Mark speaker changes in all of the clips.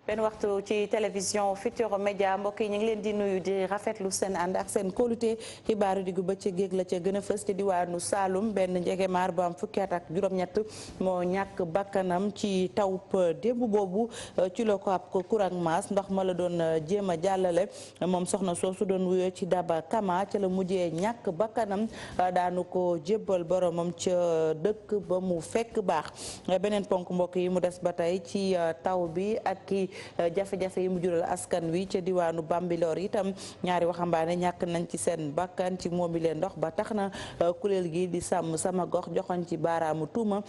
Speaker 1: benn waxtu ci télévision Futurs Médias mbokk yi ñu ngi leen di nuyu di rafetlu seen ànd ak seen kóolute xibaaru diggu bëccëg géeg la ca gën a fës ci diwaanu Saloum benn njegemaar bu am fukki at ak juróom-ñett moo ñàkk bakkanam ci tawub démb boobu ci la ko ab courant maas ndox ma la doon jéem a jàllale moom soxna soosu doon wuyoo ci Daba Kama ca la mujjee ñàkk bakkanam daanu ko jébbal boromam ca dëkk ba mu fekk baax beneen ponk mbokk yi mu des ba tey ci taw bi ak ki jafe-jafe yi mu jural askan wi ca diwaanu Bambilor itam ñaari waxambaane ñàkk nañ ci seen bakkan ci moomi leen ndox ba tax na kuréel gi di sàmm sama gox joxoñ ci baaraamu tuuma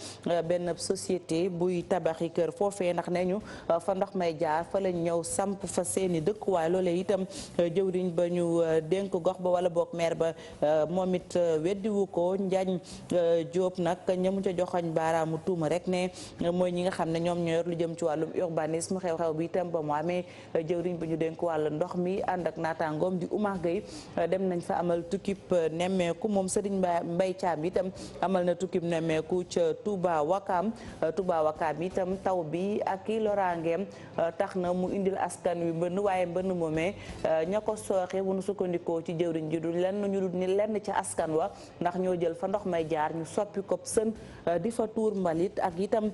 Speaker 1: benn société buy tabaxi kër foofee ndax ne ñu fa ndox may jaar fa lañ ñëw samp fa seeni dëkkuwaay loolee itam jëwriñ ba ñu dénk gox ba wala boog maire ba moom it weddiwu ko Njaañ Jóob nag ñamu ca joxoñ baaraamu tuuma rek ne mooy ñi nga xam ne ñoom ñoo yor lu jëm ci wàllum urbanisme xew-xew bi itam ba mu amee jëwriñ bi ñu dénk wàllu ndox mi ànd ak naataangoom di Oumar Gueye dem nañ fa amal tukkib nemmeeku moom Serigne Mbaye Thiam itam amal na tukkib nemmeeku ca Touba Wakaam itam taw bi ak i loraangeem tax na mu indil askan wi mbënn waaye mbënn moomee ña ko sooxe bu nu sukkandikoo ci jëwriñ ji du lenn ñu dul ni lenn ca askan wa ndax ñoo jël fa ndox may jaar ñu soppi ko sën di fa tuur mbalit ak itam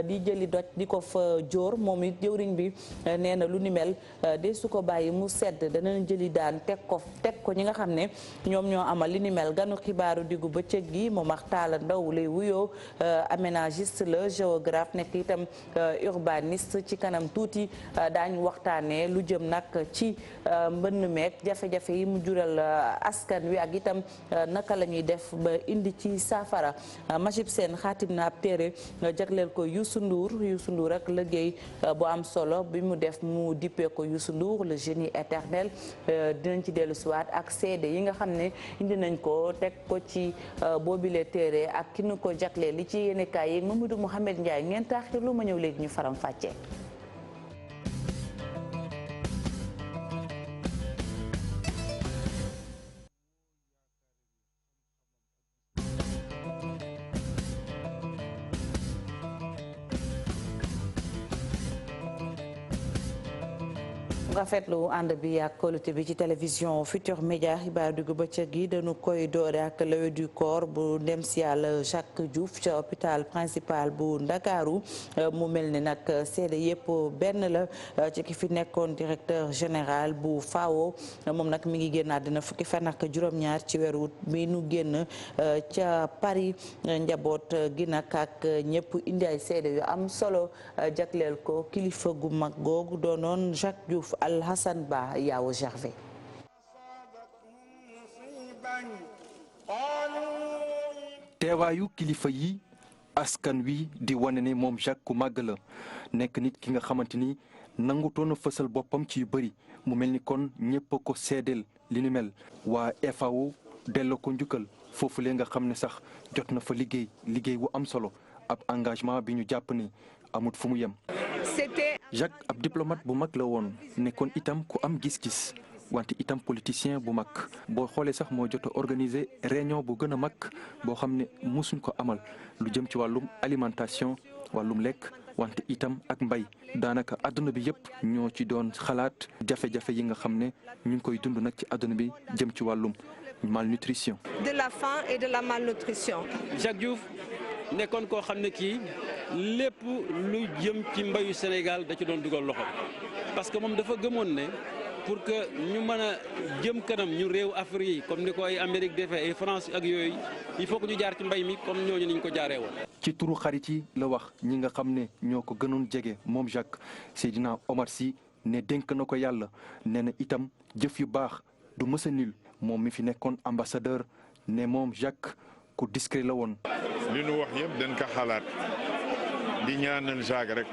Speaker 1: di jëli doj di ko fa jóor moom it jëwriñ bi nee na lu ni mel de su ko bàyyi mu sedd danañ jëli daan teg ko ñi nga xam ne ñoom ñoo amal li ni mel ganu xibaaru diggu bëccëg gi moom ak Talla Ndaw lay wuyoo aménagiste la géographe nekk itam urbaniste ci kanam tuuti daañu waxtaanee lu jëm nag ci mbënn meek jafe-jafe yi mu jural askan wi ak itam naka la ñuy def ba indi ci saafara Majib Sène xaatim na ab téere jagleel ko Youssou Ndour ak liggéey bu am solo bi mu def mu dippee ko Youssou Ndour le génie éternel dinañ ci dellu siwaat ak seede yi nga xam ne indi nañ ko teg ko ci boobile téere ak ki nu ko jagleel li ci yéenekaay yi Mamadou Mouhamed Ndiaye ngeen taaxir lu ma ñëw léegi ñu faram fàccee. rafetlu ànd bi ak kóolute bi ci télévision Futurs Médias xibaar diggu bëccëg gi dañu koy doore ak levée du corps bu ndem si yàlla Jacques Diouf ca hôpital principal bu Ndakaaru mu mel ni nag seede yëpp benn la ci ki fi nekkoon directeur général bu FAO moom nag mi ngi génn àddina fukki fan ak juróom-ñaar ci weeru mi nu génn ca Paris njaboot gi nag ak ñëpp indi ay seede yu am solo jagleel ko kilifa gu mag googu doonoon Jacques Diouf Alhassane Ba Yaawo Gervais.
Speaker 2: teewaayu kilifa yi askan wi di wane ne moom Jacques ku màgg la nekk nit ki nga xamante ni nangutoon a fësal boppam ci yu bëri mu mel ni kon ñëpp a ko seedeel li ni mel waa FAO delloo ko njukkal foofu lee nga xam ne sax jot na fa liggéey wu am solo ab engagement bi ñu jàpp ni amut fu mu yem. Jacques ab diplomate bu mag la woon nekkoon itam ku am gis-gis wante itam politicien bu mag boo xoolee sax moo jot a organiser réunion bu gën a mag boo xam ne musuñ ko amal lu jëm ci wàllum alimentation wàllum lekk wante itam ak mbay daanaka àdduna bi yëpp ñoo ci doon xalaat jafe-jafe yi nga xam ne ñu ngi koy dund nag ci àdduna bi jëm ci wàllum malnutrition.
Speaker 3: de la faim et de la malnutrition.
Speaker 4: Jacques Diouf nekkoon koo xam ne kii lépp lu jëm ci mbayu Sénégal da ci doon dugal loxo parce que moom dafa gëmoon ne pour que ñu mën a jëm kanam ñu réew Afrique yi comme ni ko ay Amérique defee ay France ak yooyu il faut que ñu jaar ci mbay mi comme ñooñu ni ñu ko jaaree woon.
Speaker 2: ci turu xarit yi la wax ñi nga xam ne ñoo ko gënoon jege moom Jacques Seydina Omar Sy ne dénk na ko yàlla nee na itam jëf yu baax du mës a nul moom mi fi nekkoon ambassadeur ne moom Jacques ku discret la woon.
Speaker 5: li nu wax yëpp dañ ko xalaat di ñaanal Jacques rek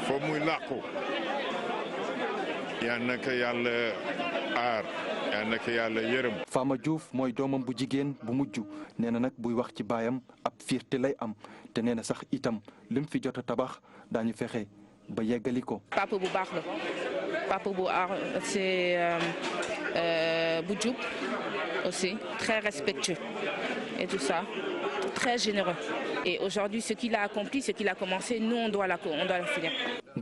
Speaker 5: foo muy làqu yal na ko yàlla aar yal na ko yàlla yërëm.
Speaker 2: Fama Diouf mooy doomam bu jigéen bu mujj nee na nag buy wax ci baayam ab fierté lay am te nee na sax itam lim fi jot a tabax daañu fexe ba yeggali ko.
Speaker 6: papa bu baax la papa bu aar c'est bu jub aussi très respectueux et tout ça très généreux et aujourd'hui ce qu'il a accompli ce qu'il a commencé nous on doit la finir.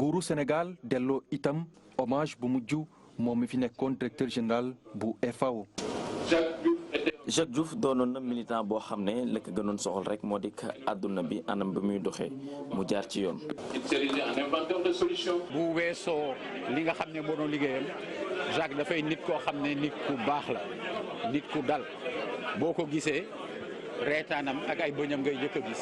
Speaker 2: nguuru Sénégal delloo itam hommage bu mujj moom mi fi nekkoon directeur général bu FAO.
Speaker 7: Jacques Diouf doonoon na militant boo xam ne la ko gënoon soxal rek moo di àdduna bi anam ba muy doxee mu jaar ci yoon.
Speaker 8: bu weesoo li nga xam ne moo doon liggéeyam Jacques dafay nit koo xam ne nit ku baax la nit ku dal boo ko gisee reetaanam ak ay bëñam ngay jëkk a gis.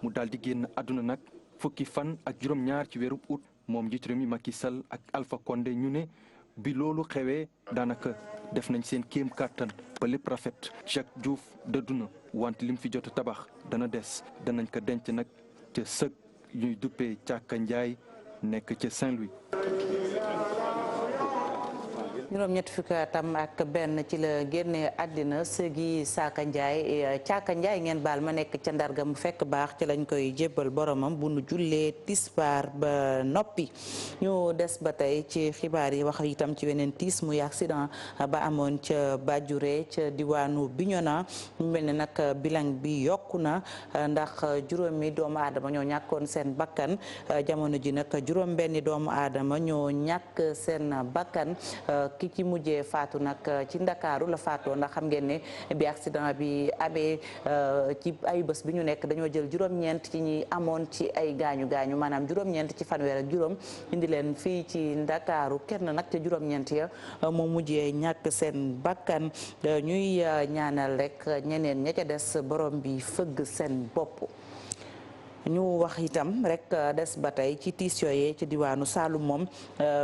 Speaker 2: mu daal di génn àdduna nag fukki fan ak juróom-ñaar ci weeru août moom njiitu réew mi Macky Sall ak Alpha Condé ñu ne bi loolu xewee daanaka def nañ seen kéem kàttan ba lépp rafet. Jacques Diouf dëddu na wante lim fi jot a tabax dana des danañ ko denc nag ca sëg ñuy duppee Càkka Njaay nekk ca Saint-Louis.
Speaker 1: juróom-ñetti fukki atam ak benn ci la génne àddina sëgi Saaka Njaay Caaka Njaay ngeen baal ma nekk ca Ndarga mu fekk baax ci lañ koy jébbal boromam bu nu jullee tisbaar ba noppi. ñu des ba tey ci xibaar yi wax itam ci weneen tiis muy accident ba amoon ca Badiouréh ca diwaanu Bignona mu mel ne nag bilan bi yokku na ndax juróomi doomu aadama ñoo ñàkkoon seen bakkan jamono ji nag juróom-benni doomu aadama ñoo ñàkk seen bakkan. ki ci mujjee faatu nag ci Ndakaaru la faatoo ndax xam ngeen ne bi accident bi amee ci ay bés bi ñu nekk dañoo jël juróom-ñeent ci ñi amoon ci ay gaañu maanaam juróom-ñeent ci fanweer ak juróom indi leen fii ci Ndakaaru kenn nag te juróom-ñeent ya moo mujjee ñàkk seen bakkan ñuy ñaanal rek ñeneen ña ca des borom bi fëgg seen bopp. ñu wax itam rek des ba tey ci tiis yooyee ci diwaanu Saloum moom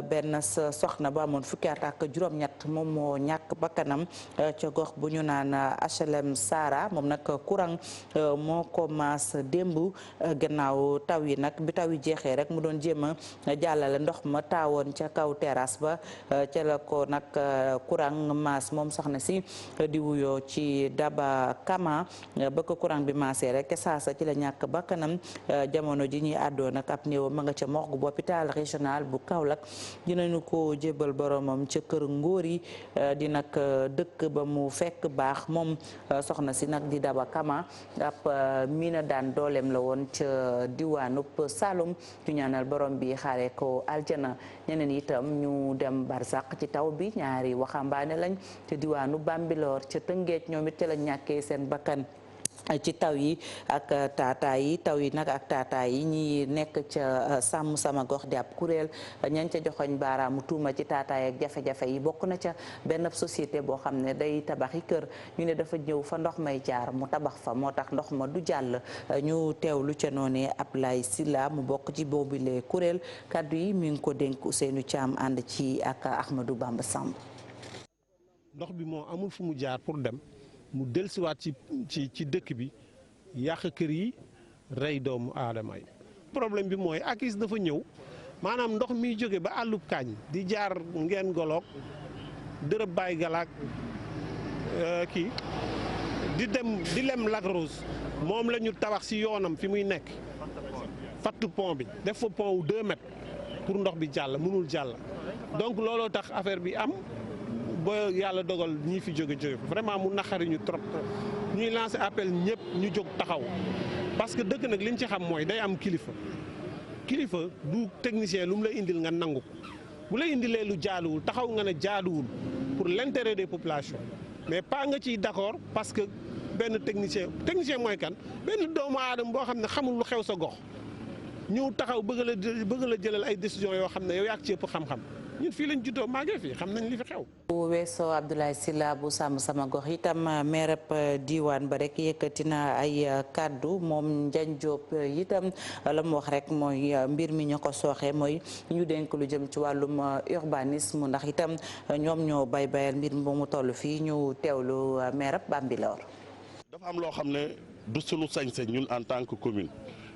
Speaker 1: benn soxna ba amoon fukki at ak juróom-ñett moom moo ñàkk bakkanam ca gox bu ñu naan HLM Sara moom nag courant moo ko maas démb gannaaw taw yi nag bi taw yi jeexee rek mu doon jéem a jàllale ndox ma taawoon ca kaw terrasse ba ca la ko nag courant maas moom soxna si di wuyoo ci Daba Kama ba ko courant bi maasee rek te saasa ci la ñàkk bakkanam. jamono ji ñuy àddoo nag ab néew ma nga ca morgue bu hôpital régional bu Kaolack dinañu ko jébbal boromam ca kër Ngóori di nag dëkk ba mu fekk baax moom soxna si nag di Daba Kama ab miina daan dooleem la woon ca diwaanub Saloum ñu ñaanal borom bi xaare ko aljana ñeneen itam ñu dem barsàq ci taw bi ñaari waxambaane lañ ca diwaanu Bambilor ca Tëngéej ñoom it ca lañ ñàkkee seen bakkan ci taw yi ak taataay yi taw yi nag ak taataay yi ñi nekk ca sàmm sama gox di ab kuréel ñañ ca joxoñ baaraamu tuuma ci taataay ak jafe-jafe yi bokk na ca benn société boo xam ne day tabaxi kër ñu ne dafa ñëw fa ndox may jaar mu tabax fa moo tax ndox ma du jàll ñu teewlu ca noonee Ablaye Silla mu bokk ci boobule kuréel kaddu yi mi ngi ko dénk Ousseynou Thiam ànd ci ak Ahmadou Bamba Samb.
Speaker 9: ndox bi moo amul fu mu jaar pour dem. mu dellusiwaat ci dëkk bi yàq kër yi rey doomu aadama yi problème bi mooy ACIS dafa ñëw maanaam ndox miy jóge ba àllub kaañ di jaar ngeen goloog dërëb baay galaak kii di lem Lac Rose moom la ñu tabax si yoonam fi muy nekk fattu pont bi def fa pont wu 2 mètres pour ndox bi jàll mënul jàll donc looloo tax affaire bi am ba yàlla dogal ñii fi jóge vraiment mu naqari ñu trop ñuy lancer appel ñëpp ñu jóg taxaw parce que dëkk nag li ñu ci xam mooy day am kilifa du technicien lu mu lay indil nga nangu bu lay indilee lu jaaduwul taxaw nga ne jaaduwul pour l'intérêt des populations mais pas nga ciy d'accord parce que benn technicien mooy kan benn doomu aadama boo xam ne xamul lu xew sa gox ñëw taxaw bëgg la jëlal ay décisions yoo xam ne yow yaa ci ëpp xam-xam ñun fii lañ juddoo màggee fii xam nañ li fi xew.
Speaker 1: bu weesoo Abdoulaye Sylla bu sàmm sama gox itam maire diwaan ba rek yëkkati na ay kaddu moom Ndiagne Diop itam la mu wax rek mooy mbir mi ñu ko sooxee mooy ñu dénk lu jëm ci wàllum urbanisme ndax itam ñoom ñoo bayal mbir mi ba mu toll fii ñu teewlu maire Bambilor.
Speaker 10: dafa am loo xam ne du sunu sañ-sañ ñun en tant que commune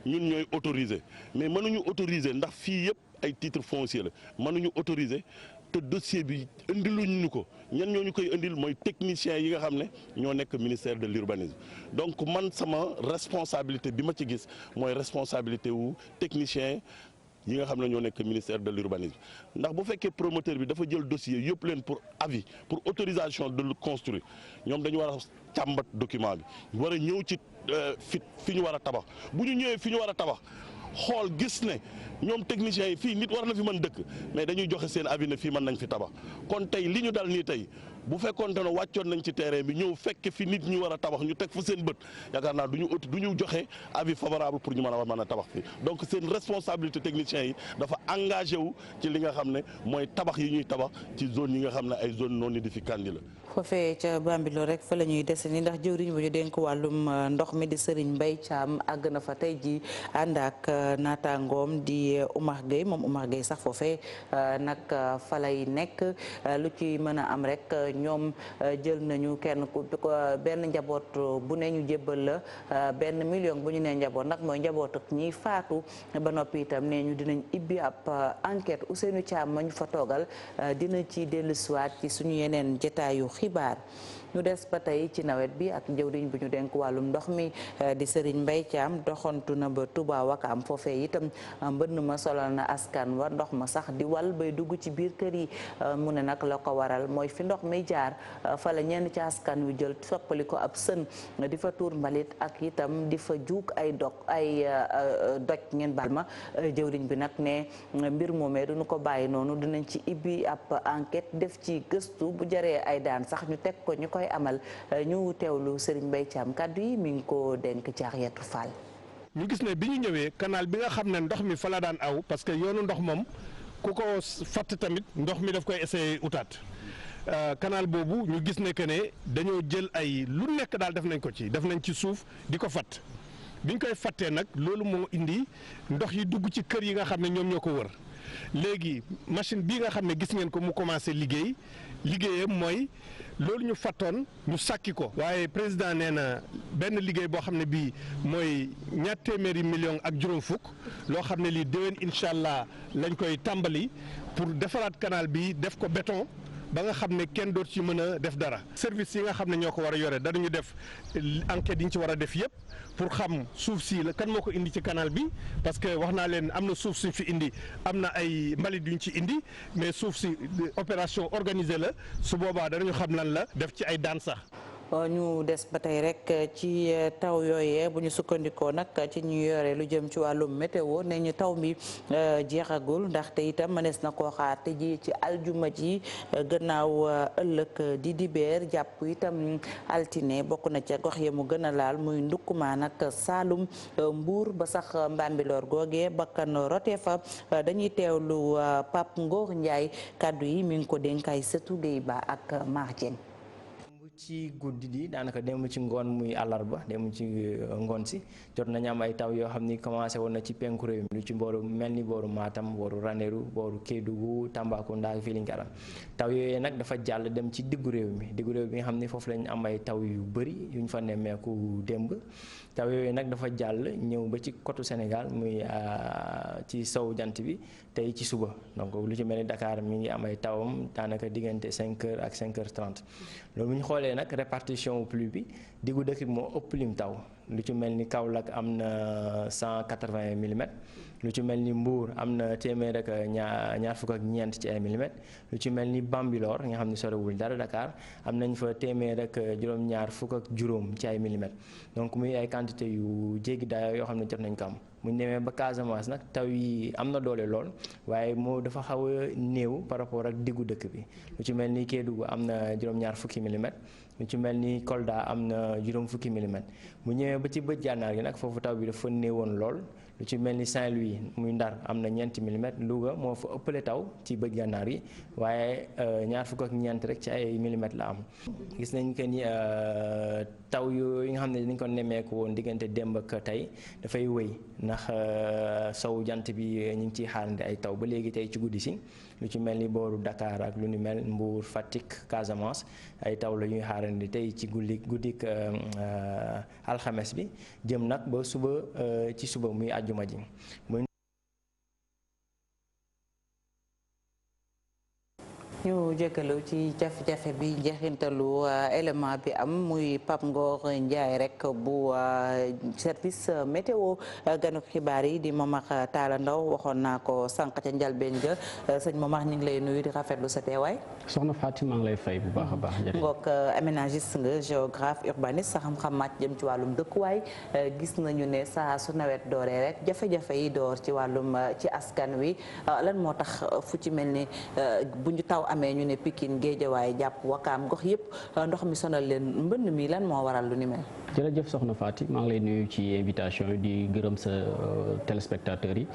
Speaker 10: ñun ñooy autoriser mais mënuñu autoriser ndax fii yëpp. ay titre foncier la mënuñu autoriser te dossier bi indiluñ ñu ko ñan ñoo ñu koy indil mooy technicien yi nga xam ne ñoo nekk ministère de l'urbanisme donc man sama responsabilité bi ma ci gis mooy responsabilité wu technicien yi nga xam ne ñoo nekk ministère de l'urbanisme ndax bu fekkee promoteur bi dafa jël dossier yëpp leen pour avis pour autorisation de le construire ñoom dañu war a càmbat document bi war a ñëw ci fi ñu war a tabax bu ñu ñëwee fi ñu war a tabax xool gis ne ñoom techniciens yi fii nit war na fi mën dëkk mais dañuy joxe seen avis ne fii mën nañ fi tabax kon tey li ñu dal nii tey bu fekkoonte ne wàccoon nañ ci terrain bi ñëw fekk fi nit ñu war a tabax ñu teg fa seen bët yaakaar naa du ñu joxe avis favorable pour ñu mën a tabax fii donc seen responsabilité techniciens yi dafa engagé wu ci li nga xam ne mooy tabax yi ñuy tabax ci zone yi nga xam ne ay zone non aedificandi la.
Speaker 1: foofee ca Bambilor rek fa la ñuy dese ni ndax jëwriñ bu ñu dénk wàllum ndox mi di Serigne Mbaye Thiam àgg na fa tey ji ànd ak naataangoom di Oumar Gueye moom Oumar Gueye sax foofee nag fa lay nekk lu ci mën a am rek ñoom jël nañu kenn ku benn njaboot bu ne ñu jébbal la $1 million bu ñu nee njaboot nag mooy njaboot ak ñiy faatu ba noppi itam nee ñu dinañ ibbi ab enquête Ousseynou Thiam ma ñu fa toogal dina ci dellusiwaat ci suñu yeneen jotaayu xibaar. ñu des ba tey ci nawet bi ak jëwriñ bu ñu denk wàllum ndox mi di Serigne Mbaye Thiam doxantu na ba Touba Wakaam foofee itam mbënn ma solal na askan wa ndox ma sax di wal bay dugg ci biir kër yi mu ne nag la ko waral mooy fi ndox mi jaar fa la ñenn ci askan wi jël soppali ko ab sën di fa tuur mbalit ak itam di fa juug ay doj ngeen baal ma jëwriñ bi nag ne mbir moomee duñu ko bàyyi noonu dinañ ci ibbi ab enquête def ci gëstu bu jaree ay daan sax ñu teg ko ñu koy amal ñu teewlu Serigne Mbaye Thiam kaddu yi mi ngi ko denk ci Ariatou Fall.
Speaker 9: ñu gis ne bi ñu ñëwee canal bi nga xam ne ndox mi fa la daan aw parce que yoonu ndox moom ku ko fatt tamit ndox mi daf koy essayer utaat canal boobu ñu gis ne que ne dañoo jël ay lu nekk daal def nañ ko ci def nañ ci suuf di ko fatt bi ñu koy fattee nag loolu moo indi ndox yi dugg ci kër yi nga xam ne ñoom ñoo ko wër léegi machine bii nga xam ne gis ngeen ko mu commencé liggéeyam mooy loolu ñu fattoon ñu sàkki ko waaye président nee na benn liggéey boo xam ne bii mooy $200 millions ak juróom fukk loo xam ne lii déwén incha allah lañ koy tàmbali pour defaraat canal bi def ko béton ba nga xam ne kenn doot ci mën a def dara service yi nga xam ne ñoo ko war a yore danañu def enquête yi ñu ci war a def yëpp pour xam suuf si la kan moo ko indi ci canal bi parce que wax naa leen am na suuf suñ fi indi am na ay mbalit yuñ ci indi mais suuf si opération organisée la su boobaa danañu xam lan la def ci ay daan sax.
Speaker 1: ñu des ba tey rek ci taw yooyee bu ñu sukkandikoo nag ci ñu yore lu jëm ci wàllum météo ne ñu taw mi jeexagul ndaxte itam mënees na koo xaar te ji ci aljuma ji gannaaw ëllëg di dibeer jàpp itam altine bokk na ca gox yi mu gën a laal muy ndukkumaan ak Saalum Mbuur ba sax Mbambilor googee bakkan rote fa dañuy teewlu Pape Ngor Ndiaye kaddu yi mi ngi ko dénkaay Sëtu Gueye Ba ak Mar Dieng.
Speaker 11: ci guddi di daanaka dem ci ngoon muy àllarba dem ci ngoon si jot nañu am ay taw yoo xam ni commencé woon na ci penku réew mi lu ci booru mel ni booru Matam booru Ranérou booru Kédougou Tambacounda ak Vélingara taw yooyu nag dafa jàll dem ci diggu réew mi bi nga xam ni foofu lañu am ay taw yu bëri yuñ fa nemmeeku démb taw yooyu nag dafa jàll ñëw ba ci côté Sénégal muy ci sow jant bi tey ci suba donc lu ci mel ni Dakar mi ngi am ay tawam daanaka diggante 5h ak 5h30 loolu bu ñu xoolee nag répartition pluie bi diggu dëkk bi moo ëpp lim taw lu ci mel ni Kaolack am na 180 millimètres lu ci mel ni Mbour am na téeméer ak ñaar fukk ak ñeent ci ay millimètres lu ci mel ni Bambilor nga xam ne sorewul dara Dakar am nañ fa téeméer ak juróom-ñaar fukk ak juróom ci ay millimètres donc muy ay quantité yu jéggi dayoo yoo xam ne jot nañ ko am bu ñu demee ba Casamance nag taw yi am na doole lool waaye moo dafa xaw a néew par rapport ak diggu dëkk bi lu ci mel ni Kédougou am na juróom-ñaar fukki millimètres lu ci mel ni Kolda am na juróom fukki millimètres bu ñëwee ba ci bëj gànnaar gi nag foofu taw bi dafa néewoon lool lu ci mel ni Saint-Louis muy Ndar am na ñeenti millimètres Louga moo fa ëppale taw ci bëj gànnaar yi waaye ñaar fukk ak ñeent rek ci ay millimètres la am gis nañ que ni taw yooyu nga xam ne dañ ko nemmeeku woon diggante démb ak tey dafay wëy ndax sow jant bi ñu ngi ciy xaarandi ay taw ba léegi tey ci guddi si lu ci mel ni booru Dakar ak lu ni mel Mbour Fatick Casamance ay taw la ñuy xaarandi tey ci guddik alxames bi jëm nag ba suba ci suba muy àjjuma ji.
Speaker 1: ñu ñu jégalu ci jafe-jafe bi njeexintalu élément bi am muy Pape Ngor Ndiaye rek bu service météo ganuk xibaar yi di Momar Talla Ndaw waxoon naa ko sànq ca njalbeen ja sëñ Momar ñu ngi lay nuyu di rafetlu sa teewaay.
Speaker 12: soxna Fatou maa ngi lay fay bu baax a baax.
Speaker 1: ngoog aménagiste nga géographe urbaniste sa xam-xam màcc jëm ci wàllum dëkkuwaay gis nañu ne saa su nawet dooree rek jafe-jafe yi door ci wàllum ci askan wi lan moo tax fu ci mel ni bu ñu taw amee ñu ne Pikine Guédiawaye jàpp Wakaam gox yëpp ndox mi sonal leen mbënn mi lan moo waral lu ni mel.
Speaker 12: jërëjëf soxna Fatou maa ngi lay nuyu ci invitation yi di gërëm sa téléspectateurs yi.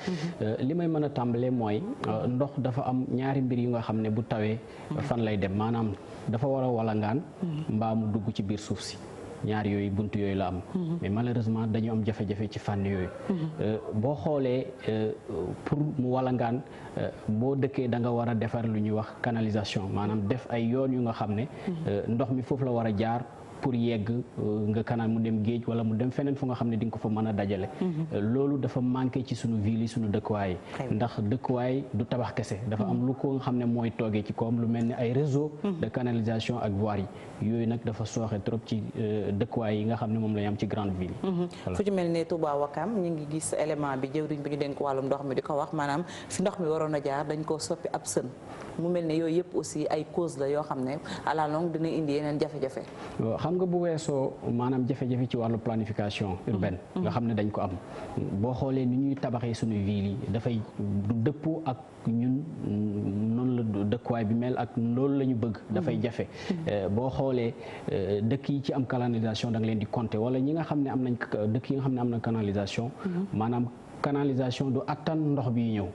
Speaker 12: li may mën a tàmbalee mooy ndox dafa am ñaari mbir yu nga xam ne bu tawee fan lay dem maanaam dafa war a walangaan mbaa mu dugg ci biir suuf si. ñaar yooyu bunt yooyu la am mais malheureusement dañu am jafe-jafe ci fànn yooyu boo xoolee pour mu walangaan boo dëkkee da nga war a defar lu ñuy wax canalisation maanaam def ay yoon yu nga xam ne ndox mi foofu la war a jaar pour yegg nga kanaan mu dem géej wala mu dem feneen fu nga xam ne di nga ko fa mën a dajale loolu dafa manqué ci sunu ville yi sunu dëkkuwaay ndax dëkkuwaay du tabax kese dafa am lu ko nga xam ne mooy toogee ci koom lu mel ni ay réseau de canalisation ak voirie yi yooyu nag dafa sooxe trop ci dëkkuwaay yi nga xam ne moom la ñu am ci grande ville
Speaker 1: fu ci mel ne Touba Wakam ñu ngi gis élément bi jëwriñ bi ñu dénk wàllum ndox mi di ko wax maanaam fi ndox mi waroon a jaar dañ koo soppi ab sën mu mel ne yooyu yëpp aussi ay cause la yoo xam ne à la longue dina indi yeneen jafe-jafe.
Speaker 12: xam nga bu weesoo maanaam jafe-jafe ci wàllu planification urbaine nga xam ne dañ ko am boo xoolee ni ñuy tabaxee suñu ville yi dafay du dëppoo ak ñun noonu la dëkkuwaay bi mel ak loolu la ñu bëgg dafay jafe boo xoolee dëkk yi ci am canalisation da nga leen di compter wala ñi nga xam ne am nañ dëkk yi nga xam ne am na canalisation maanaam canalisation du attan ndox bi ñëw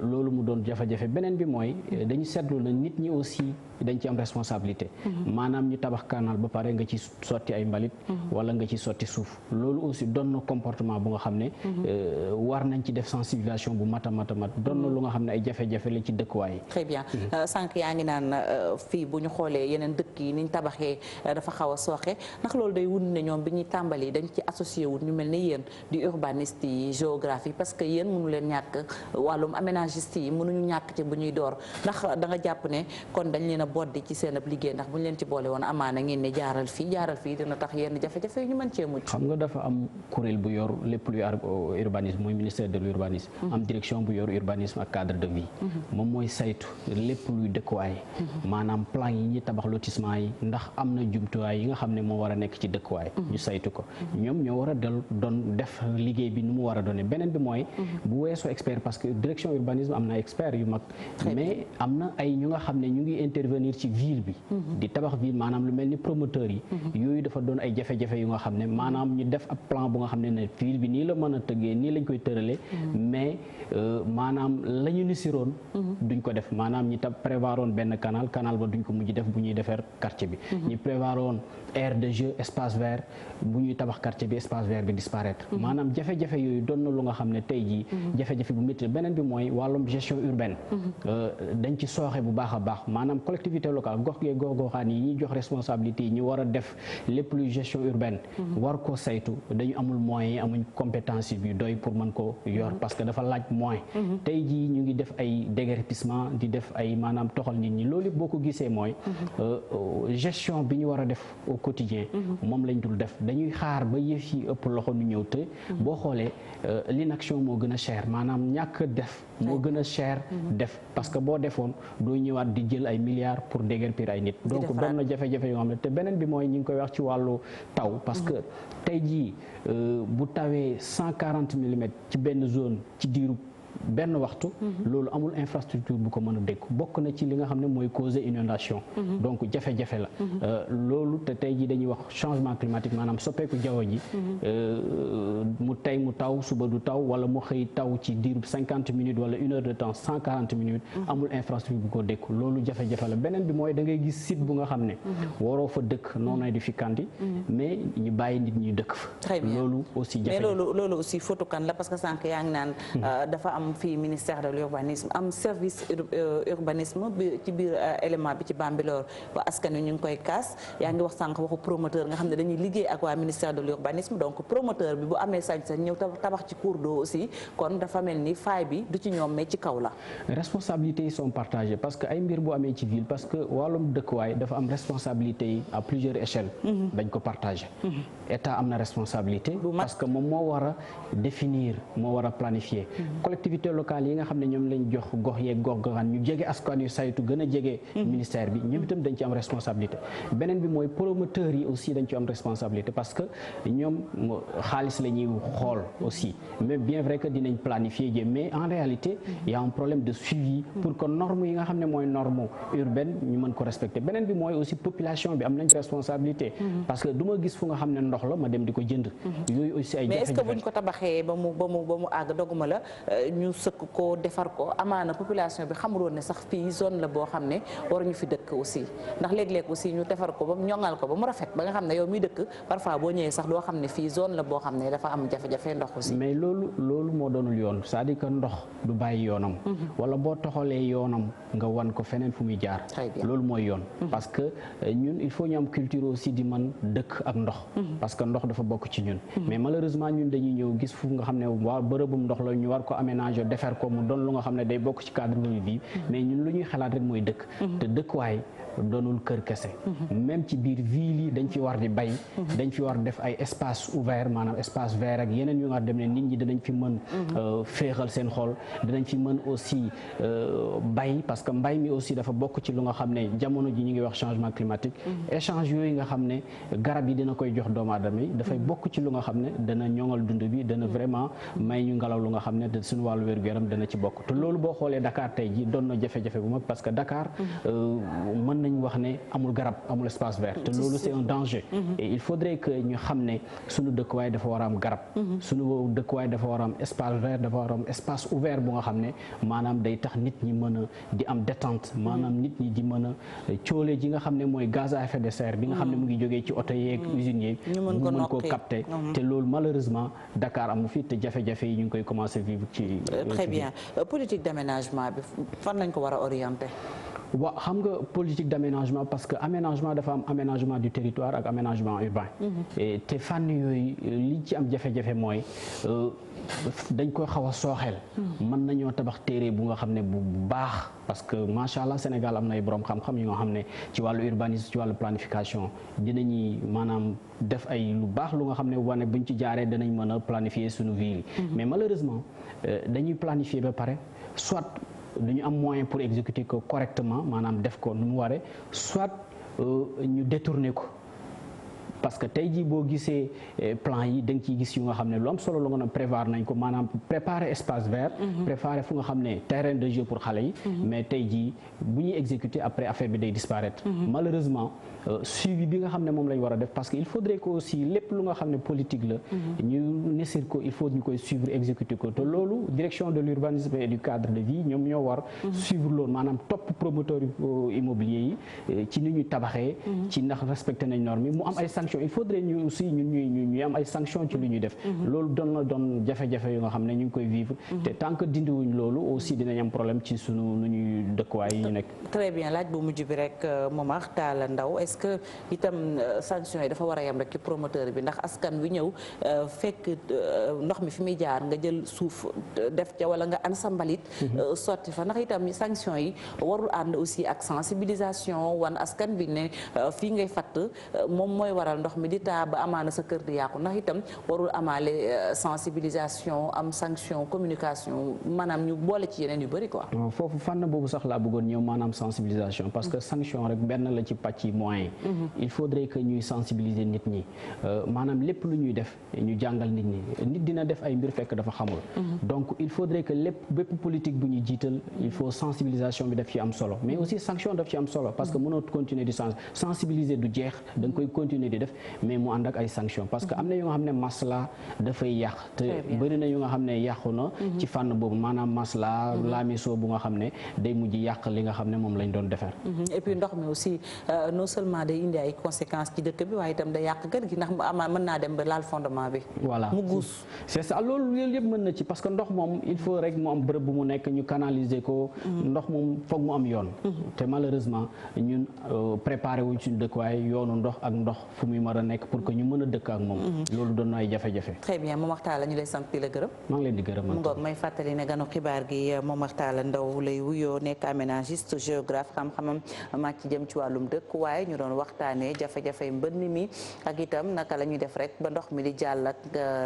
Speaker 12: loolu mu doon jafe-jafe beneen bi mooy dañu seetlu na nit ñi aussi dañ ci am responsabilité maanaam ñu tabax canal ba pare nga ci sotti ay mbalit wala nga ci sotti suuf loolu aussi doon na comportement bu nga xam ne war nañ ci def sensibilisation bu mat a mat a mat doon na lu nga xam ne ay jafe-jafe la ci dëkkuwaay.
Speaker 1: très bien sànq yaa ngi naan fii bu ñu xoolee yeneen dëkk yi niñ tabaxee dafa xaw a sooxe ndax loolu day wund ne ñoom bi ñuy tàmbali dañ ci associé wut ñu mel ne yéen di urbaniste yi géographie parce que yéen mënu leen ñàkk wàllum aménagiste yi mënuñu ñàkk ci bu ñuy door ndax da nga jàpp ne kon dañ leen a boddi ci seen ab liggéey ndax bu ñu leen ci boole woon amaana ngeen ne jaaral fii dina tax yenn jafe-jafe yi ñu mën cee mucc.
Speaker 12: xam nga dafa am kuréel bu yor lépp luy urbanisme mooy ministère de l'urbanisme am direction bu yor urbanisme ak cadre de vie moom mooy saytu lépp luy dëkkuwaay maanaam plan yi ñuy tabax lotissement yi ndax am na jumtuwaay yi nga xam ne moo war a nekk ci dëkkuwaay ñu saytu ko ñoom ñoo war a doon def liggéey bi nu mu war a doone beneen bi mooy bu weesoo expert parce que direction urbanisme am na expert yu mag mais am na ay ñu nga xam ne ñu ngi intervenir ci ville bi di tabax ville maanaam lu mel ni promoteurs yi yooyu dafa doon ay jafe-jafe yu nga xam ne maanaam ñu def ab plan bu nga xam ne ville bi nii la mën a tëggee nii lañ koy tëralee mais maanaam la ñu nisiroon duñ ko def maanaam ñi prévoiroon benn canal ba duñ ko mujj def bu ñuy defar quartier bi ñi prévoiroon aire de jeu espace vert bu ñuy tabax quartier bi espace vert bi disparaître maanaam jafe-jafe yooyu doon na lu nga xam ne tey jii jafe-jafe bu métti beneen bi mooy wàllum gestion urbaine dañ ci sooxe bu baax a baax maanaam collectivité locale gox-goxaan yi ñuy jox responsabilité yi ñu war a def lépp luy gestion urbaine war ko saytu dañu amul moyens amuñ compétence yu doy pour mën ko yor parce que dafa laaj moyen tey jii ñu ngi def ay déguerpissement di def ay maanaam toxal nit ñi loolu boo ko gisee mooy gestion bi ñu war a def au quotidien moom lañ dul def dañuy xaar ba yëf yi ëpp loxo nu ñëw te boo xoolee l'inaction moo gën a cher maanaam ñàkk def moo gën a cher def parce que boo defoon doo ñëwaat di jël ay milliards pour déguerpir ay nit donc doon na jafe-jafe yoo xam ne te beneen bi mooy ñu ngi koy wax ci wàllu taw parce que tey jii bu tawee 140 millimètres ci benn zone ci diiru benn waxtu loolu amul infrastructure bu ko mën a dékk bokk na ci li nga xam ne mooy causer inondation donc jafe-jafe la loolu te tey jii dañuy wax changement climatique maanaam soppeeku jaww ji mu tey mu taw suba du taw wala mu xëy taw ci diir 50 minutes wala 1 heure de temps 140 minutes amul infrastructure bu ko dékk loolu jafe-jafe la beneen bi mooy da ngay gis site bu nga xam ne waroo fa dëkk non aedificandi mais ñu bàyyi nit ñi dëkk fa loolu aussi jafe
Speaker 1: mais loolu aussi photo kan la parce que sànq yaa ngi naan dafa am am fii ministère de l'urbanisme am service urbanisme bi ci biir élément bi ci Bambilor ba askan wi ñu ngi koy kaas yaa ngi wax sànq waxu promoteur nga xam ne dañuy liggéey ak waa ministère de l'urbanisme donc promoteur bi bu amee sañ-sañ ñëw tabax ci cours d'eau aussi kon dafa mel ni faay bi du ci ñoom mais ci kaw la.
Speaker 12: responsabilités yi sont partagées parce que ay mbir bu amee ci ville parce que wàllum dëkkuwaay dafa am responsabilités yi à plusieurs échelles. dañ ko partagé. état am na responsabilité. parce que moom moo war a définir moo war a planifier. collectivités locales yi nga xam ne ñoom lañ jox gox yeeg gox goxaan ñu jege askan yu saytu gën a jege. ministère bi ñoom itam dañ ci am responsabilité. beneen bi mooy promoteurs yi aussi dañ ci am responsabilité parce que ñoom xaalis la ñuy xool aussi mais bien vrai que dinañ planifier jëm mais en réalité il y a un problème de suivi pour que normes yi nga xam ne mooy norme urbaine ñu mën ko respecter beneen bi mooy aussi population bi am nañ responsabilité parce que du ma gis fu nga xam ne ndox la ma dem di ko jënd yooyu aussi ay
Speaker 1: mais est-ce que buñ ko tabaxee ba mu àgg doguma la ñu sëkk ko defar ko amaana population bi xamuloon ne sax fii zone la boo xam ne waruñu fi dëkk aussi ndax léeg-léeg aussi ñu defar ko ba mu ñoŋal ko ba mu rafet ba nga xam ne yow miy dëkk parfois boo ñëwee sax doo xam ne fii zone la boo xam ne dafa am jafe-jafe ndox aussi.
Speaker 12: mais loolu moo doonul yoon c'est-à-dire que ndox du bàyyi yoonam. wala boo toxalee yoonam nga wan ko feneen fu muy jaar. loolu mooy yoon. parce que ñun il faut ñu am culture aussi di mën dëkk ak ndox. parce que ndox dafa bokk ci ñun. mais malheureusement ñun dañuy ñëw gis fu nga xam ne waa bërëbum ndox la ñu war ko aménager defar ko mu doon lu nga xam ne day bokk ci cadre de vie mais ñun lu ñuy xalaat rek mooy dëkk. te dëkkuwaay doonul kër kese. même ci biir ville yi dañ fi war di bay. dañ fi war def ay espace ouvert maanaam espace vert ak yeneen yu nga dem ne nit ñi dinañ fi mën féexal seen xol dinañ fi mën aussi bay parce que mbay mi aussi dafa bokk ci lu nga xam ne jamono ji ñu ngi wax changement climatique. échange yooyu nga xam ne garab yi dina koy jox doomu aadama yi dafay bokk ci lu nga xam ne dana ñoŋal dund bi dana vraiment may ñu ngelaw lu nga xam ne suñu wàllu wér-gu-yaram dana ci bokk te loolu boo xoolee Dakar tey ji doon na jafe-jafe bu mag parce que Dakar mën nañ wax ne amul garab amul espace vert te loolu c'est un danger et il faudrait que ñu xam ne suñu dëkkuwaay dafa war a am garab suñu dëkkuwaay dafa war a am espace vert dafa war a am espace ouvert bu nga xam ne maanaam day tax nit ñi mën a di am détente maanaam nit ñi di mën a coole ji nga xam ne mooy gaz à effet de serre bi nga xam ne mu ngi jógee ci oto yeeg usines yeeg ñu mën koo capter te loolu malheureusement Dakar amu fi te jafe-jafe yi ñu ngi koy commencer vivre ci
Speaker 1: très bien politique d'aménagement bi fan lañ ko war a orienter
Speaker 12: waaw xam nga politique d'aménagement parce que aménagement dafa am aménagement du territoire ak aménagement urbain te fànn yooyu li ci am jafe-jafe mooy dañ koy xaw a sooxeel mën nañoo tabax téere bu nga xam ne bu baax parce que macha allah Sénégal am na ay borom xam-xam yu nga xam ne ci wàllu urbanisme ci wàllu planification dinañuy maanaam def ay lu baax lu nga xam ne wane buñ ci jaaree danañ mën a planifier suñu ville mais malheureusement dañuy planifier ba pare soit duñu am moyen pour exécuter ko correctement maanaam def ko nu mu waree soit ñu détourner ko parce que tey jii boo gisee plan yi da nga ciy gis yu nga xam ne lu am solo la nga doon prévoir nañ ko maanaam préparer espace vert préparer fu nga xam ne terrain de jeu pour xale yi mais tey jii bu ñuy exécuter après affaire bi day disparaître malheureusement suivi bi nga xam ne moom lañ war a def parce que il faudrait que aussi lépp lu nga xam ne politique la ñu nesir ko il faut ñu koy suivre exécuter ko te loolu direction de l'urbanisme et du cadre de vie ñoom ñoo war suivre loolu maanaam topp promoteur immobilier yi ci ni ñu tabaxee ci ndax respecté nañ normes yi mu am ay sanctions il faudrait ñu aussi ñuy am ay sanctions ci lu ñuy def loolu doon jafe-jafe yu nga xam ne ñu ngi koy vivre te tant que dindiwuñ loolu aussi dinañ am problème ci sunu nu ñuy dëkkuwaay yi ñu nekk.
Speaker 1: très bien laaj bu mujj bi rek Momar Talla Ndao est-ce que itam sanctions yi dafa war a yem rek ci promoteur bi ndax askan wi ñëw fekk ndox mi fi muy jaar nga jël suuf def ca wala nga an sa mbalit sotti fa ndax itam sanctions yi warul ànd aussi ak sensibilisation wan askan bi ne fii ngay fatt moom mooy waral ndox mi di taa ba amaana sa kër di yàqu ndax itam warul amaale sensibilisation am sanction communication maanaam ñu boole ci yeneen yu bëri quoi.
Speaker 12: foofu fànn boobu sax laa bëggoon ñëw maanaam sensibilisation parce que sanction rek benn la ci pàcc moyen il faudrait que ñuy sensibiliser nit ñi maanaam lépp lu ñuy def ñu jàngal nit ñi nit dina def ay mbir fekk dafa xamul donc il faudrait que bépp politique bu ñuy jiital il faut sensibilisation bi daf ci am solo mais aussi sanction daf ci am solo parce que mënoo continuer di sensibiliser du jeex da nga koy continuer di def mais mu ànd ak ay sanctions parce que am na yu nga xam ne masla dafay yàq te bëri na yu nga xam ne yàqu na ci fànn boobu maanaam masla laamisoo bu nga xam ne day mujj yàq li nga xam ne moom lañ doon defar.
Speaker 1: Et puis ndox mi aussi non seulement day indi ay conséquences ci dëkk bi waaye itam day yàq kër gi ndax mën naa dem ba laal fondement bi.
Speaker 12: voilà
Speaker 1: mu guus.
Speaker 12: c'est ça loolu yëpp mën na ci parce que ndox moom il faut rek mu am bërëb bu mu nekk ñu canaliser ko. ndox moom foog mu am yoon. te malheureusement ñun préparé wuñ suñu dëkk waaye yoonu ndox ak ndox fu muy mën a nekk pour que ñu mën a dëkk ak moom. loolu doon na ay jafe-jafe.
Speaker 1: très bien Momar Talla ñu lay sant di la gërëm.
Speaker 12: maa ngi leen di gërëm.
Speaker 1: mu ngoog may fàttali ne ganu xibaar gi Momar Talla Ndao lay wuyoo nekk aménagiste géographe xam-xamam màcc ci jëm ci wàllum dëkk waaye ñu doon waxtaanee jafe-jafe mbënn mi ak itam naka la ñuy def rek ba ndox mi di jàll ak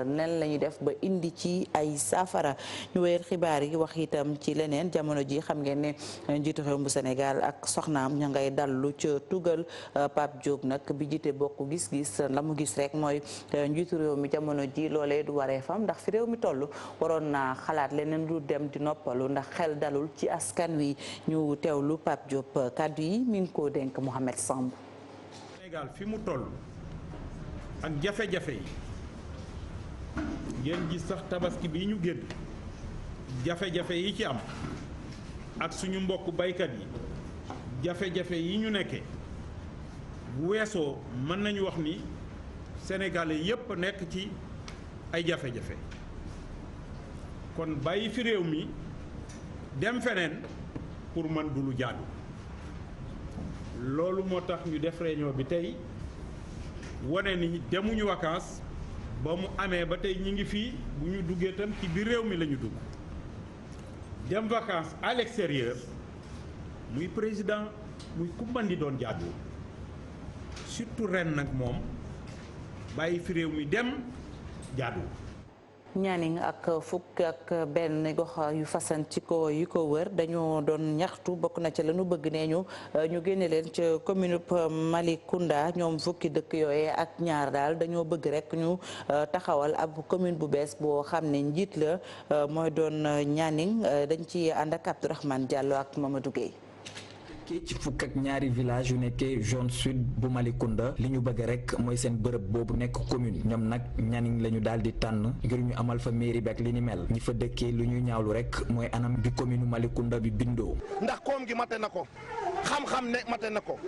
Speaker 1: nen la ñuy def ba indi ci ay saafara ñu wéyal xibaar yi wax itam ci leneen jamono ji xam ngeen ne njiitu réew bu Sénégal ak soxnaam ña ngay dallu ca tugal Pape Diop nag bi jiite bokk gis-gis la mu gis rek mooy njiitu réew mi jamono ji loolee du waree fam ndax fi réew mi toll waroon naa xalaat leneen lu dem di noppalu ndax xel dalul ci askan wi ñu teewlu Pape Diop kàddu yi mi ngi ko dénk Mohamed Samb.
Speaker 13: Sénégal fi mu toll ak jafe-jafe yi ngeen gis sax tabaski bi ñu génn jafe-jafe yi ci am ak suñu mbokk baykat yi jafe-jafe yi ñu nekkee bu weesoo mën nañu wax ni sénégalais yépp nekk ci ay jafe-jafe kon bàyyi fi réew mi dem feneen pour mën du lu jaadu loolu moo tax ñu def réunion bi tey wane ni demuñu vacances ba mu amee ba tey ñi ngi fii bu ñu duggee tam ci biir réew mi la ñu dugg dem vacances à l'extérieur muy président muy ku mën di doon jaadu surtout ren nag moom bàyyi fi réew mi dem jaadu.
Speaker 1: Nianing ak fukk ak benn gox yu fasantikoo yu ko wër dañoo doon ñaxtu bokk na ca la ñu bëgg nee ñu génne leen ca commune Malicounda ñoom fukki dëkk yooyee ak ñaar daal dañoo bëgg rek ñu taxawal ab commune bu bees boo xam ne njiit la mooy doon Nianing dañ ci ànd ak Abdourahmane Diallo ak Mamadou Gueye.
Speaker 14: ci fukk ak ñaari village yu nekkee zone sud bu Malicounda li ñu bëgg rek mooy seen bërëb boobu nekk commune ñoom nag Nianing la ñu daal di tànn ngir ñu amal fa mairie bi ak li ni mel ñi fa dëkkee lu ñuy ñaawlu rek mooy anam bi commune Malicounda bi bindoo.
Speaker 10: ndax koom gi mate na ko xam-xam ne mate na ko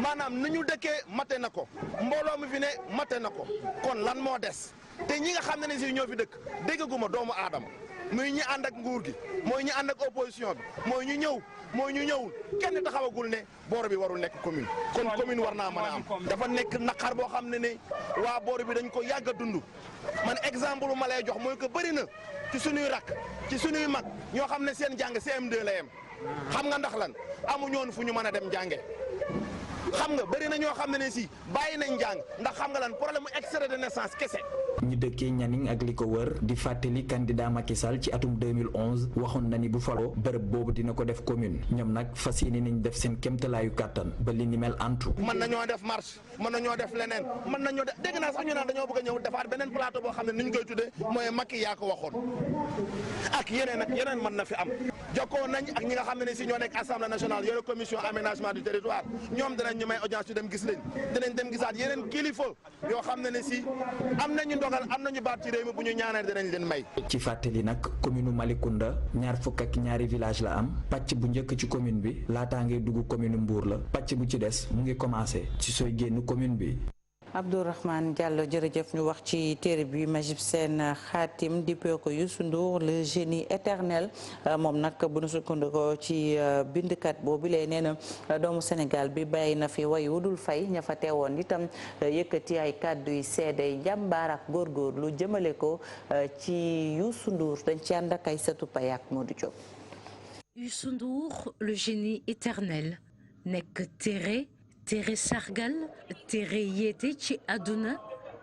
Speaker 10: maanaam ni ñu dëkkee mate na ko mbooloo mi fi ne mate na ko kon lan moo des te ñi nga xam ne si ñoo fi dëkk déggaguma doomu aadama muy ñi ànd ak nguur gi mooy ñi ànd ak opposition bi mooy ñu ñëw mooy ñu ñëwul kenn taxawagul ne boor bi warul nekk commune kon commune war naa mën a am dafa nekk naqar boo xam ne waa boor bi dañ ko yàgg a dund man exemple ma lay jox mooy que bëri na ci suñuy rakk ci suñuy mag ñoo xam ne seen jàng CM2 la yem xam nga ndax lan amuñoon fu ñu mën a dem jànge xam nga bëri na ñoo xam ne si bàyyi nañ jàng ndax xam nga lan problème mu extrait de naissance kese.
Speaker 14: ñu dëkkee Nianing ak li ko wër di fàttali candidat Macky Sall ci atum 2011 waxoon na ni bu faloo bërëb boobu dina ko def commune ñoom nag fas yéene nañ def seen kéemtalaayu kàttan ba li ni mel antu.
Speaker 10: mën nañoo def marche mën nañoo def leneen mën nañoo def dégg naa sax ñu naan dañoo bëgg a ñëw defaat beneen plateau boo xam ne ni ñu koy tuddee mooy Macky yaa ko waxoon ak yeneen mën na fi am. jokkoo nañ ak ñi nga xam ne si ñoo nekk assemblée nationale yore commission aménagement du territoire ñoom dinañ ñu may audience yu dem gis leen dinañ dem gisaat yeneen kilifa yoo xam ne si am nañu ndogal am nañu baat ci réew mi bu ñu ñaanal dinañ leen may.
Speaker 14: ci fàttali nag commune Malicounda ñaar fukk ak ñaari village la am pàcc bu njëkk ci commune bi laataa ngay dugg commune Mbour la pàcc bu ci des mu ngi commencé ci sooy génn commune bi.
Speaker 1: Abdourahmane Diallo jërëjëf ñu wax ci téere bi Majib Sène xaatim dippee ko Youssou Ndour le génie éternel moom nag bu nu sukkandikoo ci bindkat boobu lee nee na doomu Sénégal bi bàyyi na fi way wudul fay ña fa teewoon itam yëkkati ay kàddu yi seede njàmbaar ak góorgóor lu jëmale ko ci Youssou Ndour dañ ci ànd ak ay sëtu pay ak Modou Diop.
Speaker 15: Youssou Ndour le génie éternel nekk téere sargal téere yéete ci àdduna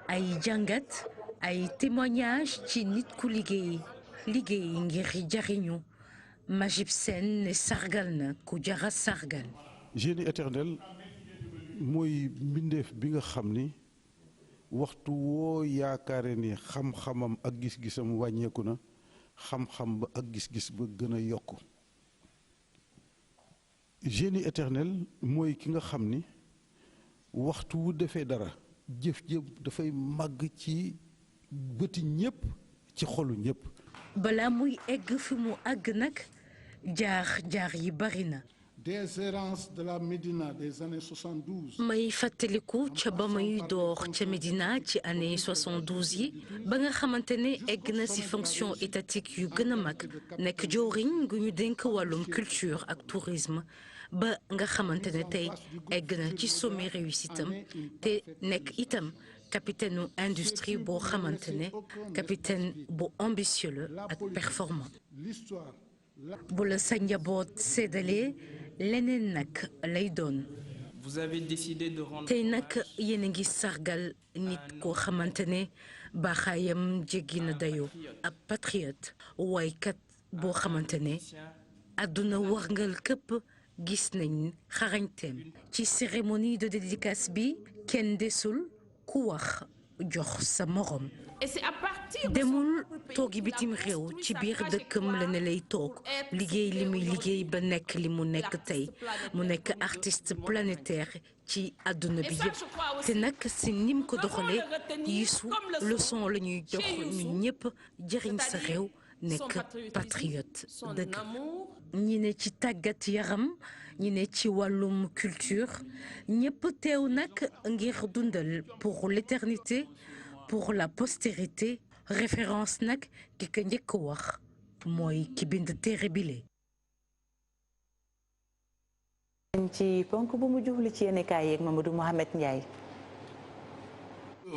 Speaker 15: ay jàngat ay témoignage ci nit ku liggéey ngir jariñu Majib Sène ne sargal na ku jara sargal.
Speaker 16: génie éternel mooy mbindeef bi nga xam ni waxtu woo yaakaare ni xam-xamam ak gis-gisam wàññeeku na xam-xam ba ak gis-gis ba gën a yokku génie éternel mooy ki nga xam ni waxtu wu defee dara jëf jëf dafay màgg ci bëti ñëpp ci xolu ñëpp.
Speaker 15: balaa muy egg fi mu àgg nag jaar yi bari na.
Speaker 16: des errances de la Médina des années 72.
Speaker 15: may fàttaliku ca ba may door ca Médina ci année 72 yi ba nga xamante ne egg na ci fonction étatique yu gën a mag nekk jawriñ gu ñu dénk wàllum culture ak tourisme ba nga xamante ne tey egg na ci sommet réussite am te nekk itam capitaine industrie boo xamante ne capitaine bu ambitieux la ak performant. bu la sa njaboot séddalee leneen nag lay doon.
Speaker 17: vous avez décidé de rendre.
Speaker 15: tey nag yéen a ngi sargal nit koo xamante ne baaxaayam jéggi na dayoo ab patriote waykat boo xamante ne àdduna warngal këpp gis nañ xarañteem. ci cérémonie de dédicace bi kenn desul ku wax jox sa morom. demul toogi bitim réew ci biir dëkkam la ne lay toog liggéey li muy liggéey ba nekk li mu nekk tey mu nekk artiste planétaire ci àdduna bi yëpp te nag si nim ko doxalee yisu leçon la ñuy jox ñun ñëpp jëriñ sa réew nekk patriote dëgg. ñi ne ci tàggat yaram ñi ne ci wàllum culture ñëpp teew nag ngir dundal pour l'éternité pour la postérité référence nag ki ko njëkk wax mooy ki bind téere bile.
Speaker 1: ci ponk bu mu jublu ci yéen kaay yeeg Mamadou Mohamed Ndiaye.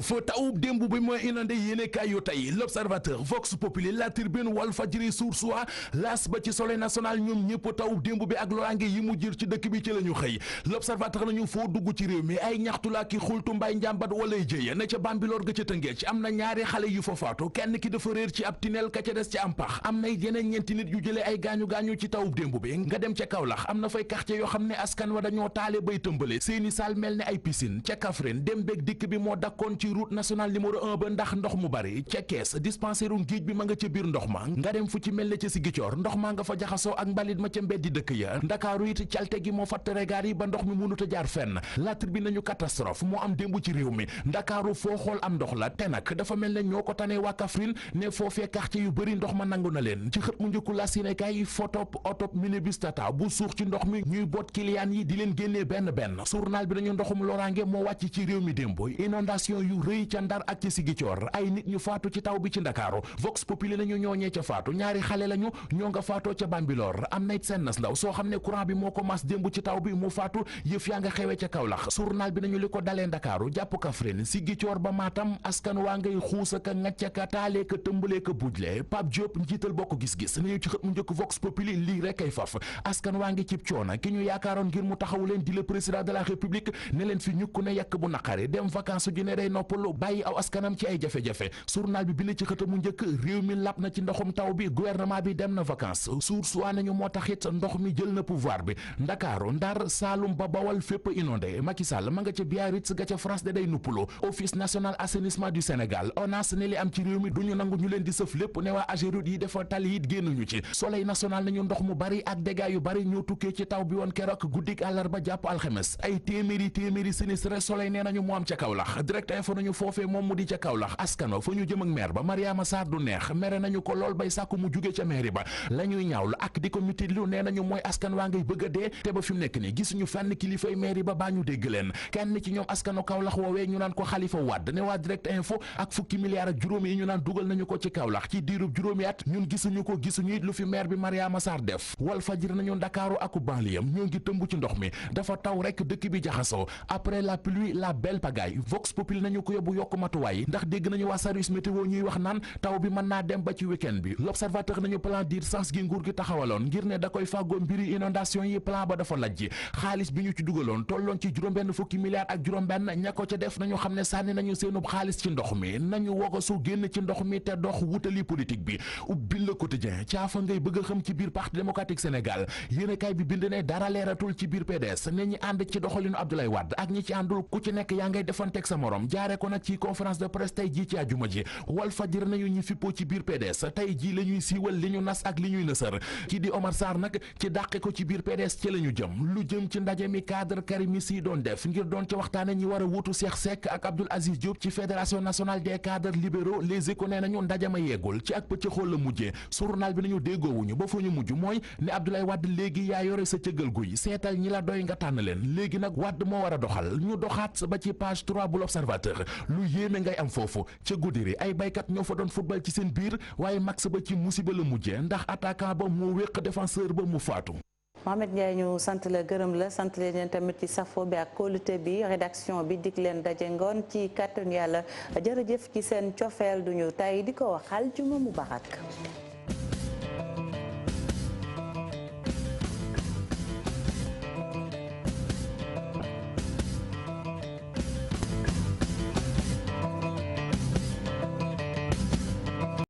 Speaker 18: fa tawub démb bi mooy inondé yéene kaay yu tey l'observateur Vox Populi La Tribune Walfadjri Source A L'As ba ci Soleil national ñoom ñëpp tawub démb bi ak loraange yi mu jir ci dëkk bi ci la ñu xëy l'observateur nañu foo dugg ci réew mi ay ñaxtu laa ki xultu mbay njàmbat walay jëye ne ca Bambilor ga ca Tëngéej am na ñaari xale yu fa faatu kenn ki dafa réer ci ab tineel ka ca des ci am pax am na yeneen ñeenti nit yu jëlee ay gaañu-gaañu ci tawub démb bi nga dem ca Kaolack am na fay quartier yoo xam ne askan wa dañoo taale bay tëmbale seeni saal mel ne ay piscine ca Kaffrine dem beeg dikk bi moo dakkoon ci route nationale numéro 1 ba ndax ndox mu bari ca Kees dispensaire géej bi ma nga ca biir ndox ma nga dem fu ci mel ne ca Sigicoor ndox maa nga fa jaxasoo ak mbalit ma ca mbeddi dëkk ya Ndakaaru it calte gi moo fatt regaar yi ba ndox mi mënut a jaar fenn La Tribune nañu catastrophe moo am démb ci réew mi Ndakaaru foo xool am ndox la te nag dafa mel ne ñoo ko tane waa Kaffrine ne foofee quartier yu bëri ndox ma nangu na leen ci xët mu njëkku la Sénégal photop otop minibus tata bu suux ci ndox mi ñuy boot client yi di leen génnee benn benn journal bi nañu ndoxum loraange moo wàcc ci réew mi démb inondation yu rëy ca Ndar ak ci Sigicoor ay nit ñu faatu ci taw bi ci Ndakaaru Vox Populi nañu ñooñee ca faatu ñaari xale lañu ñoo nga faatoo ca Bambilor am na it seen nas ndaw soo xam ne courant bi moo ko mas démb ci taw bi mu faatu yëf yaa nga xewee ca Kaolack journal bi nañu li ko dalee Ndakaaru jàpp Kaffrine Sigicoor ba Matam askan waa ngay xuusa ka ngacca ka taalee ka tëmbalee ka bujle Pape Diop njiital bokk gis-gis nañu ci xët mu njëkk Vox Populi lii rek ay faf askan waa ngi cib coona ki ñu yaakaaroon ngir mu taxawu leen di le président de la république ne leen fi ñukku ne yàkk bu naqari dem vacances ju ne day noppalu bàyyi aw askanam ci ay jafe-jafe journal bi bind ci xët mu njëkk réew mi lap na ci ndoxum taw bi gouvernement bi dem na vacances source waa nañu moo taxit ndox mi jël na pouvoir bi Ndakaaru Ndar Saalum ba Bawal fépp inondé Macky Sall ma nga ca Biarritz ga ca France de day nuppalu office national assainissement du Sénégal ONAS ne li am ci réew mi duñu nangu ñu leen di sëf lépp ne waa AGEROUTE yi dafa tali it génnuñu ci Soleil national nañu ndox mu bari ak dégâts yu bari ñoo tukkee ci taw bi woon keroog guddik àllarba jàpp alxames ay téeméeri sinistre Soleil nee nañu moo am ca Kaolack direct info nañu foofee moom mu di ca Kaolack askano fa ñu jëm ak maire ba Mariama Sarr du neex mere nañu ko lool bay sàkku mu jóge ca maire ba la ñuy ñaawlu ak di ko mititlu nee nañu mooy askan waa ngay bëgg a dee te ba fi mu nekk ni gisuñu fenn kilifay maire ba baa ñu dégg leen kenn ci ñoom askano Kaolack woowee ñu naan ko Khalifa Wade ne waa direct info ak fukki milliards ak juróomi yi ñu naan dugal nañu ko ci Kaolack ci diirub juróomi at ñun gisuñu ko gisuñu it lu fi maire bi Mariama Sarr def Walfadjri nañu Ndakaaru aku banlieue ñoo ngi tëmb ci ndox mi dafa taw rek dëkk bi jaxasoo après la pluie la belle pagaille Vox Populi nañu ko yóbbu yokk matuwaay ndax dégg nañu waa service météo ñuy wax naan taw bi mën naa dem ba ci week-end bi l'observateur nañu plan d'urgence gi nguur gi taxawaloon ngir ne da koy fàggoo mbiri inondation yi plan ba dafa lajji xaalis bi ñu ci dugaloon tolloon ci juróom-benn fukki milliards ak juróom-benn ña ko ca def nañu xam ne sànni nañu seenub xaalis ci ndox mi nañu wogosu génn ci ndox mi te dox wutali politique bi ubbil Le Quotidien caafa ngay bëgg a xam ci biir parti démocratique Sénégal yéenekaay bi bind ne dara leeratul ci biir PDS ne ñi ànd ci doxalinu Abdoulaye Wade ak ñi ci àndul ku ci nekk yaa ngay defanteeg sa morom jaare ko nag ci conférence de presse tey jii ci àjjuma ji Walfadjri nañu ñi fippoo ci biir PDS tey jii la ñuy siiwal li ñu nas ak li ñuy nësër kii di Omar Sarr nag ci dàqe ko ci biir PDS ci la ñu jëm lu jëm ci ndaje mi cadre karimis yi doon def ngir doon ci waxtaane ñi war a wuutu Cheikh Seck ak Abdoul Aziz Diop ci fédération nationale des cadres libéraux Les Échos nee nañu ndaje ma yeggul ci ak pëcc xool la mujjee journal bi nañu déggoowuñu ba fa ñu mujj mooy ne Abdoulaye Wade léegi yaa yore sa cëggal guy seetal ñi la doy nga tànn leen léegi nag Wade moo war a doxal ñu doxaat ba ci page 3 bu l'Observateur lu yéeme ngay am foofu ca Goudiri ay baykat ñoo fa doon football ci seen biir waaye max ba ci musiba la mujjee ndax attaquant ba moo wéq défenseur ba mu faatu.
Speaker 1: Mohamed Ndiaye ñu sant la gërëm la sant leen tamit ci safo bi ak kóolute bi rédaction bi dig leen daje ngoon ci kàttanu Yàlla jërëjëf ci seen cofeel duñu tay di ko waxal juma mubarak